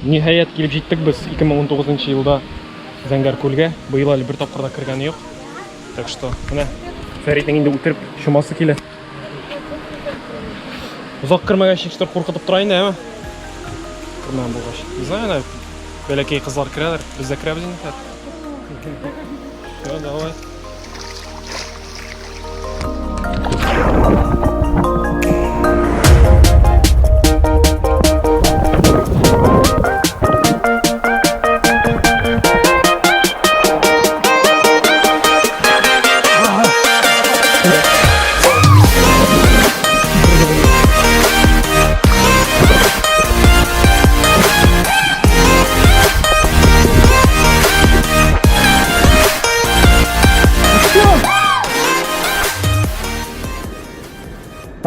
Ниһаят келіп жеттік біз 2019 жылда Зәңгәр көлге. Биыл әлі бір тапқырда кіргені жоқ. Так что, міне Фәриттің енді өтіріп шумасы келі. Ұзақ кірмеген шекштер қорқытып тұрайын да, әме? Кірмеген болғаш. Не знаю, бәләкей қызлар кірәдір. Біз де кірәбіз енді, Фәрит. Давай.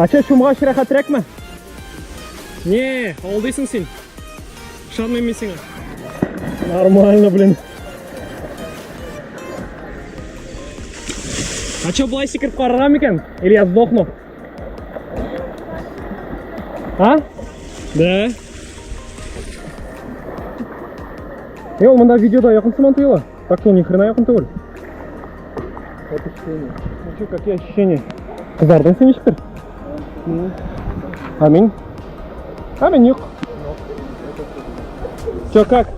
Ача, шумға шырақатырак ма? Не, алдайсың сен. Шадым емесің. Нормально, блин. Ача, бұлай секіріп қарағам екен? Или я сдохну? А? Да. Ол, мұнда видеода яқын сыман тұйыла. Так то ни хрена яқын тұғыл. Вот ощущение. Ну что, какие ощущения? Қызардың сен ешпір? Аминь. Аминь, юг. Чё, как?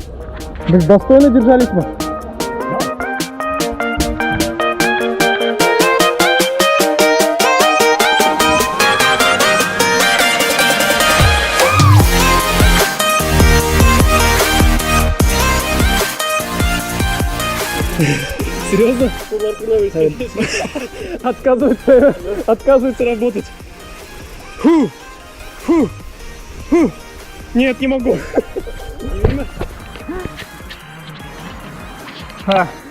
Вы достойно держались мы? Серьезно? Отказывается работать. Фу! Фу! Фу! Нет, не могу.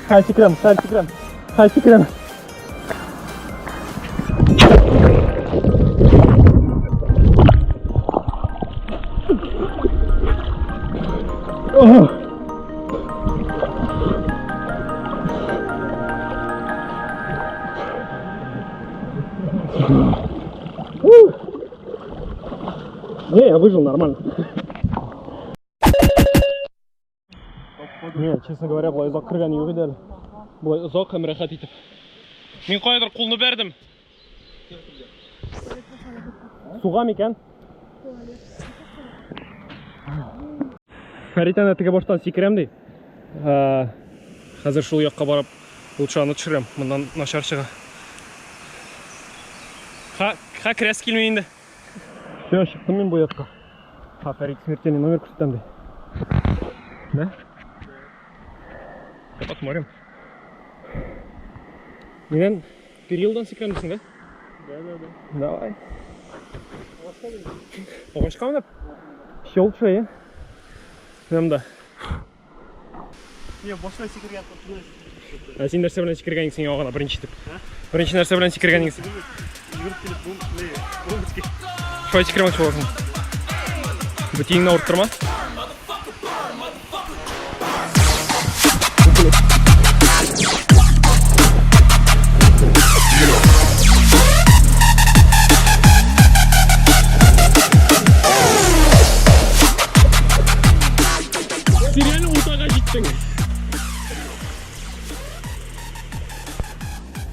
Хайсикрам, хайсикрам, хайсикрам. Не, я выжил нормально. Не, честно говоря, бұлай ұзақ кірген yok еді. Бұлай ұзақ әм рахат етіп. Мен қойдыр қолны бердім. Суға мекен? Фәритан әтіге баштан секірем дей. Қазір шул яққа барып, ұлшаны түшірем. Мұндан нашар шыға. Ха кірәс келмейінді. Все, шықтым мен бұл яққа. Фәрит смертельный номер көрсетем дей. Да? Посмотрим. Менен периоддан секіремдісің, да? Да. Давай. Оғашқа мұнап? Щелча, е? Сенімді. Не, бошына секірген құтылы. Сен нәрсе білен секірген еңсің оғана бірінші тіп. Бірінші нәрсе білен секірген еңсің. Жүгіріп келіп бұл, Шой секіремек боласың. Бітейіңді ауырып тұрма? Реально утаға жеттің.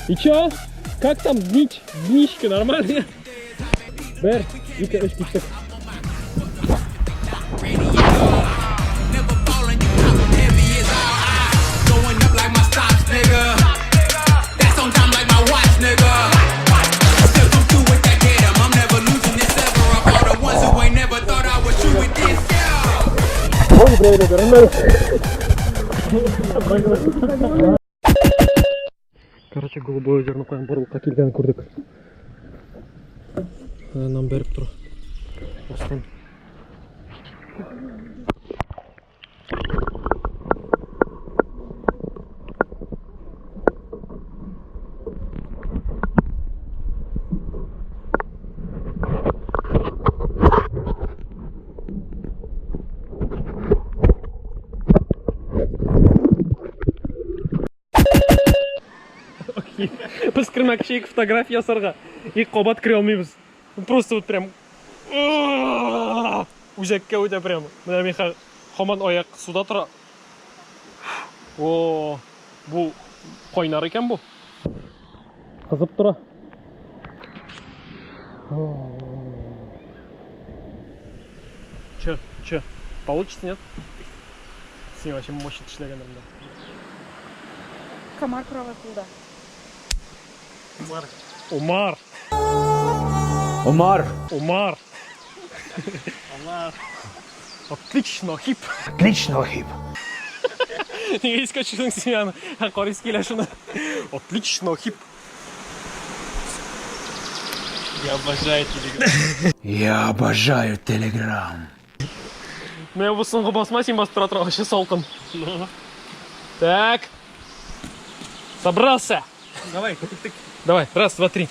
И чё? Как там дничка, нормально? Бэр, Вика, очки, чек. Короче, голубое озерно қоян бұрылыққа келгенін көрдік. Нам беріп тұр. Остан. Біз кірмәкшейік фотография сарға. Ек қобат кіре алмаймыз. Просто вот прям... Үзәкке өте прям. Мына мен Хаман аяқ суда тұра. О, бұл қойнар екен бұл. Қызып тұра. Че? Получится, нет? С ним вообще мощно шляган. Комар правая куда? Умар. Умар. Отлично, хип. Неге ескачудың семьяны? Қорис келе шыны. Отлично, хип. Я обожаю Телеграм. Мен бұл соңғы басма, сен бас тұра-тұра вообще салқын. Так. Собрался. Давай, Давай, раз, два, три.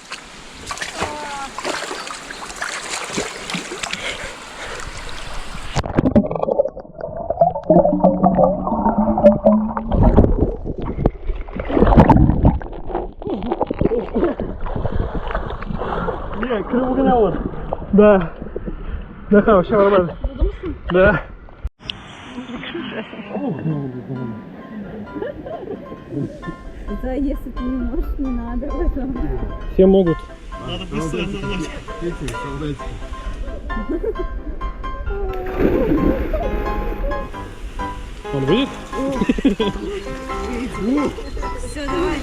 Не, крыло гоняло. Да. Да, вообще нормально. Да. Да, если ты не можешь, не надо в этом. Все могут. Надо быстро нырнуть. Он выйдет? Все, давай.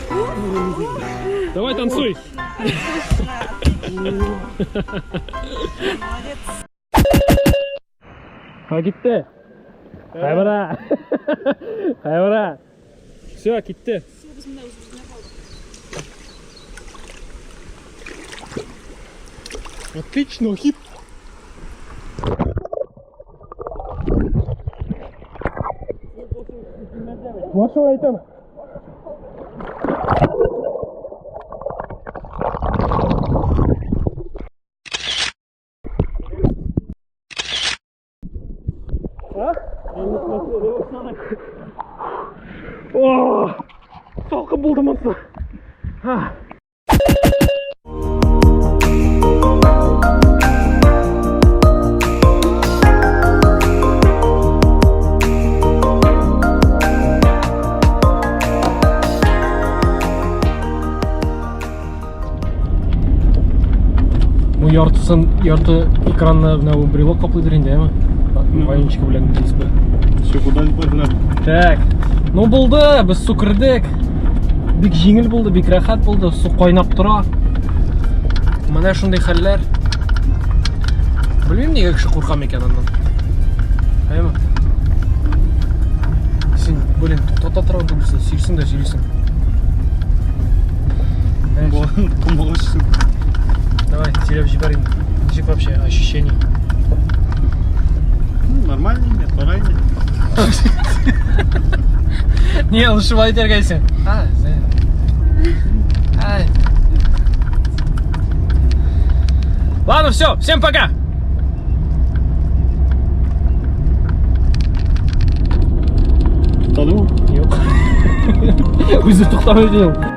Давай танцуй. Кетті. Қайбара. Қайбара. Все, кетті. Отлично, хип. Вот что айтам. О, салқын болды мынсы. Bu yartı ekranına bu brelok kaplıdır indi değil mi? Вайнчика bilen дейсіз бе? Все, куда-нибудь пойдем. Так, ну болды, біз су кірдік. Бик жеңіл болды, бик рахат болды, су қойнап тұра. Мына шындай хәлләр. Білмеймін неге кіші қорқам екен андан. Айма. Сен, блин, тоқтата тұрған дұрысы, сөйлесің да сөйлесің. Помолчишь. Давай, сөйлеп жіберейін. Нешек вообще ощущение? Нормально, нет, нормально. Не, лучше вайдер гайся. Ладно, все, всем пока. Тону? Yok. Bizi tutamıyor.